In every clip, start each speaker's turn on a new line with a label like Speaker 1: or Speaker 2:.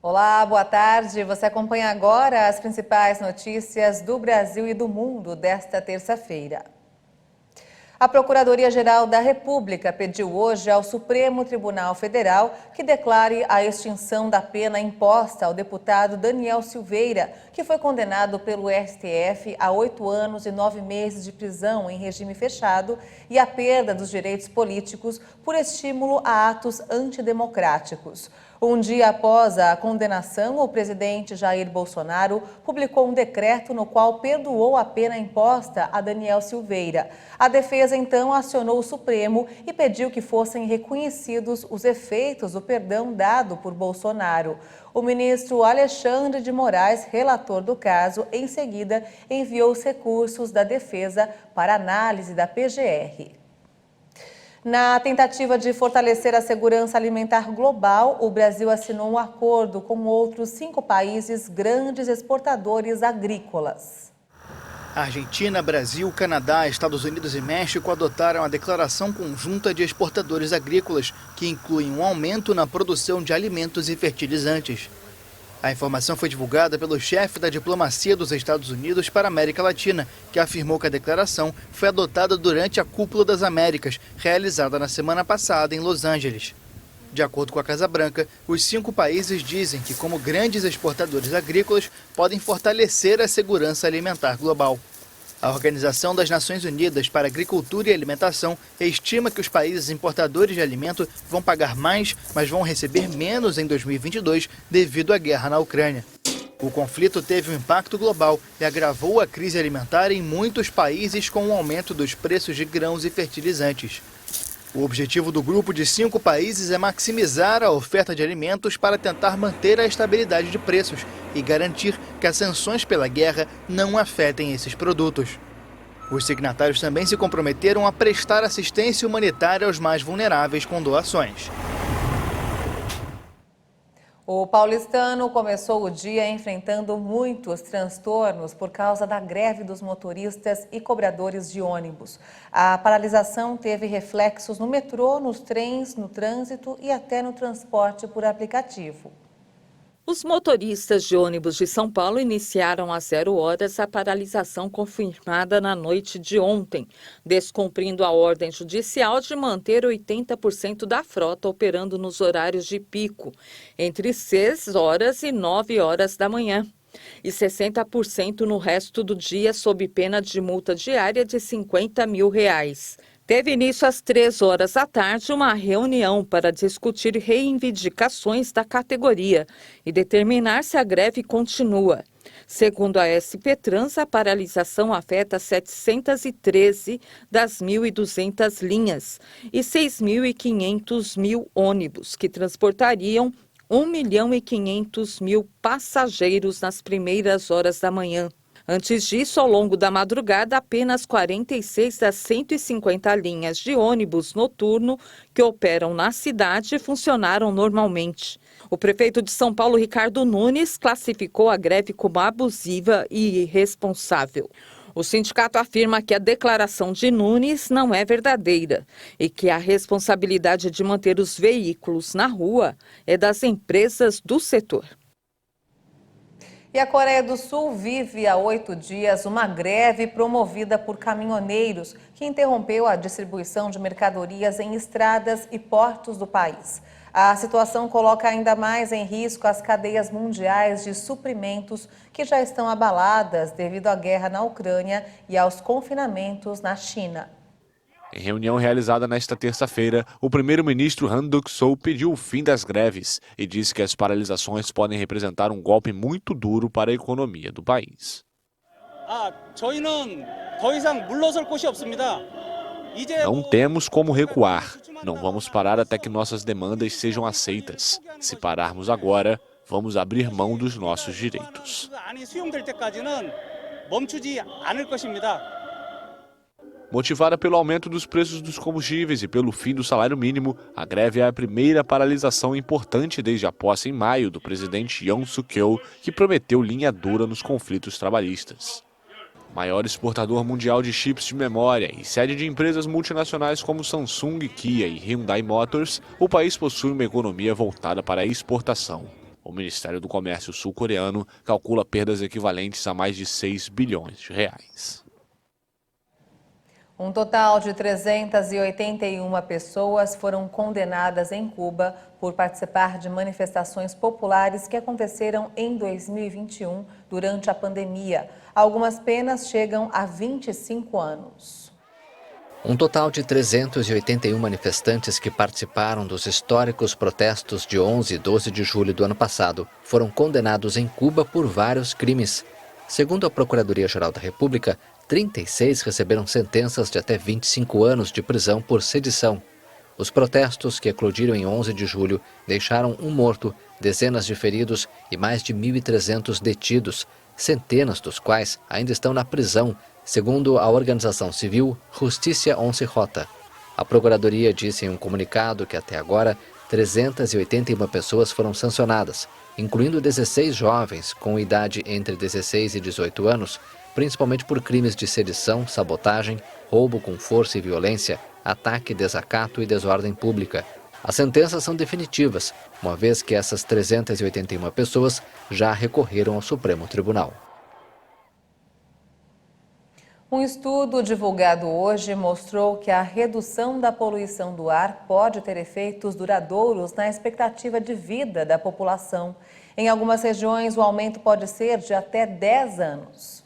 Speaker 1: Olá, boa tarde. Você acompanha agora as principais notícias do Brasil e do mundo desta terça-feira. A Procuradoria-Geral da República pediu hoje ao Supremo Tribunal Federal que declare a extinção da pena imposta ao deputado Daniel Silveira, que foi condenado pelo STF a 8 anos e 9 meses de prisão em regime fechado e a perda dos direitos políticos por estímulo a atos antidemocráticos. Um dia após a condenação, o presidente Jair Bolsonaro publicou um decreto no qual perdoou a pena imposta a Daniel Silveira. A defesa, então, acionou o Supremo e pediu que fossem reconhecidos os efeitos do perdão dado por Bolsonaro. O ministro Alexandre de Moraes, relator do caso, em seguida enviou os recursos da defesa para análise da PGR. Na tentativa de fortalecer a segurança alimentar global, o Brasil assinou um acordo com outros 5 países grandes exportadores agrícolas.
Speaker 2: Argentina, Brasil, Canadá, Estados Unidos e México adotaram a Declaração Conjunta de Exportadores Agrícolas, que inclui um aumento na produção de alimentos e fertilizantes. A informação foi divulgada pelo chefe da diplomacia dos Estados Unidos para a América Latina, que afirmou que a declaração foi adotada durante a Cúpula das Américas, realizada na semana passada em Los Angeles. De acordo com a Casa Branca, os 5 países dizem que, como grandes exportadores agrícolas, podem fortalecer a segurança alimentar global. A Organização das Nações Unidas para a Agricultura e Alimentação estima que os países importadores de alimento vão pagar mais, mas vão receber menos em 2022 devido à guerra na Ucrânia. O conflito teve um impacto global e agravou a crise alimentar em muitos países com o aumento dos preços de grãos e fertilizantes. O objetivo do grupo de 5 países é maximizar a oferta de alimentos para tentar manter a estabilidade de preços e garantir que as sanções pela guerra não afetem esses produtos. Os signatários também se comprometeram a prestar assistência humanitária aos mais vulneráveis com doações.
Speaker 1: O paulistano começou o dia enfrentando muitos transtornos por causa da greve dos motoristas e cobradores de ônibus. A paralisação teve reflexos no metrô, nos trens, no trânsito e até no transporte por aplicativo.
Speaker 3: Os motoristas de ônibus de São Paulo iniciaram às 0 horas a paralisação confirmada na noite de ontem, descumprindo a ordem judicial de manter 80% da frota operando nos horários de pico, entre 6 horas e 9 horas da manhã, e 60% no resto do dia sob pena de multa diária de R$50 mil. Teve início às 3 horas da tarde uma reunião para discutir reivindicações da categoria e determinar se a greve continua. Segundo a SP Trans, a paralisação afeta 713 das 1.200 linhas e 6.500 ônibus, que transportariam 1.500.000 passageiros nas primeiras horas da manhã. Antes disso, ao longo da madrugada, apenas 46 das 150 linhas de ônibus noturno que operam na cidade funcionaram normalmente. O prefeito de São Paulo, Ricardo Nunes, classificou a greve como abusiva e irresponsável. O sindicato afirma que a declaração de Nunes não é verdadeira e que a responsabilidade de manter os veículos na rua é das empresas do setor.
Speaker 1: E a Coreia do Sul vive há 8 dias uma greve promovida por caminhoneiros que interrompeu a distribuição de mercadorias em estradas e portos do país. A situação coloca ainda mais em risco as cadeias mundiais de suprimentos que já estão abaladas devido à guerra na Ucrânia e aos confinamentos na China.
Speaker 4: Em reunião realizada nesta terça-feira, o primeiro-ministro Han Duck-soo pediu o fim das greves e disse que as paralisações podem representar um golpe muito duro para a economia do país. Não temos como recuar. Não vamos parar até que nossas demandas sejam aceitas. Se pararmos agora, vamos abrir mão dos nossos direitos. Motivada pelo aumento dos preços dos combustíveis e pelo fim do salário mínimo, a greve é a primeira paralisação importante desde a posse em maio do presidente Yoon Suk-yeol, que prometeu linha dura nos conflitos trabalhistas. Maior exportador mundial de chips de memória e sede de empresas multinacionais como Samsung, Kia e Hyundai Motors, o país possui uma economia voltada para a exportação. O Ministério do Comércio sul-coreano calcula perdas equivalentes a mais de 6 bilhões de reais.
Speaker 1: Um total de 381 pessoas foram condenadas em Cuba por participar de manifestações populares que aconteceram em 2021 durante a pandemia. Algumas penas chegam a 25 anos.
Speaker 5: Um total de 381 manifestantes que participaram dos históricos protestos de 11 e 12 de julho do ano passado foram condenados em Cuba por vários crimes. Segundo a Procuradoria-Geral da República, 36 receberam sentenças de até 25 anos de prisão por sedição. Os protestos que eclodiram em 11 de julho deixaram um morto, dezenas de feridos e mais de 1.300 detidos, centenas dos quais ainda estão na prisão, segundo a organização civil Justicia Once Rota. A Procuradoria disse em um comunicado que até agora 381 pessoas foram sancionadas, incluindo 16 jovens com idade entre 16 e 18 anos, principalmente por crimes de sedição, sabotagem, roubo com força e violência, ataque, desacato e desordem pública. As sentenças são definitivas, uma vez que essas 381 pessoas já recorreram ao Supremo Tribunal.
Speaker 1: Um estudo divulgado hoje mostrou que a redução da poluição do ar pode ter efeitos duradouros na expectativa de vida da população. Em algumas regiões, o aumento pode ser de até 10 anos.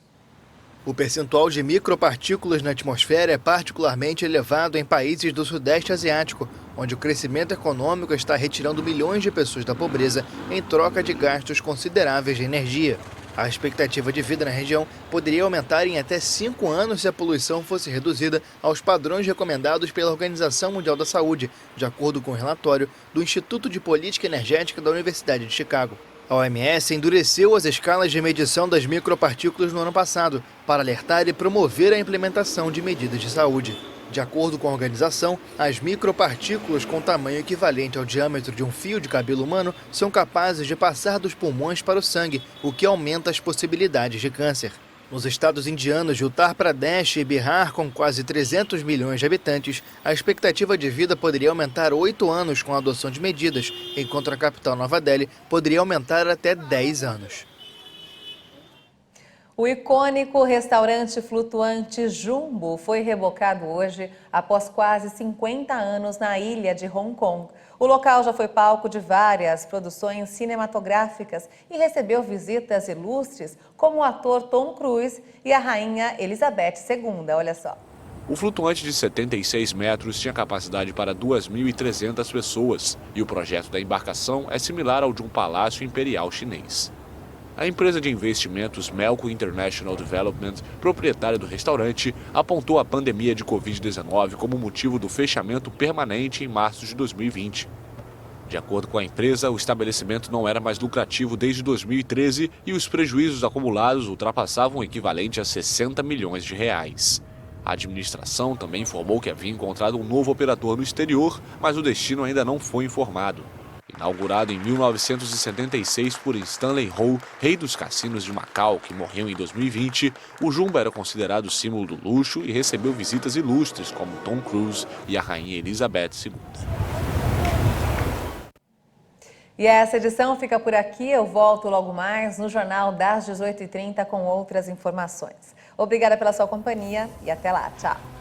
Speaker 2: O percentual de micropartículas na atmosfera é particularmente elevado em países do Sudeste Asiático, onde o crescimento econômico está retirando milhões de pessoas da pobreza em troca de gastos consideráveis de energia. A expectativa de vida na região poderia aumentar em até 5 anos se a poluição fosse reduzida aos padrões recomendados pela Organização Mundial da Saúde, de acordo com o relatório do Instituto de Política Energética da Universidade de Chicago. A OMS endureceu as escalas de medição das micropartículas no ano passado para alertar e promover a implementação de medidas de saúde. De acordo com a organização, as micropartículas com tamanho equivalente ao diâmetro de um fio de cabelo humano são capazes de passar dos pulmões para o sangue, o que aumenta as possibilidades de câncer. Nos estados indianos de Uttar Pradesh e Bihar, com quase 300 milhões de habitantes, a expectativa de vida poderia aumentar 8 anos com a adoção de medidas, enquanto a capital Nova Delhi poderia aumentar até 10 anos.
Speaker 1: O icônico restaurante flutuante Jumbo foi rebocado hoje após quase 50 anos na ilha de Hong Kong. O local já foi palco de várias produções cinematográficas e recebeu visitas ilustres como o ator Tom Cruise e a rainha Elizabeth II. Olha só.
Speaker 4: O flutuante de 76 metros tinha capacidade para 2.300 pessoas e o projeto da embarcação é similar ao de um palácio imperial chinês. A empresa de investimentos Melco International Development, proprietária do restaurante, apontou a pandemia de Covid-19 como motivo do fechamento permanente em março de 2020. De acordo com a empresa, o estabelecimento não era mais lucrativo desde 2013 e os prejuízos acumulados ultrapassavam o equivalente a 60 milhões de reais. A administração também informou que havia encontrado um novo operador no exterior, mas o destino ainda não foi informado. Inaugurado em 1976 por Stanley Ho, rei dos cassinos de Macau, que morreu em 2020, o Jumbo era considerado símbolo do luxo e recebeu visitas ilustres como Tom Cruise e a rainha Elizabeth II.
Speaker 1: E essa edição fica por aqui. Eu volto logo mais no Jornal das 18h30 com outras informações. Obrigada pela sua companhia e até lá. Tchau.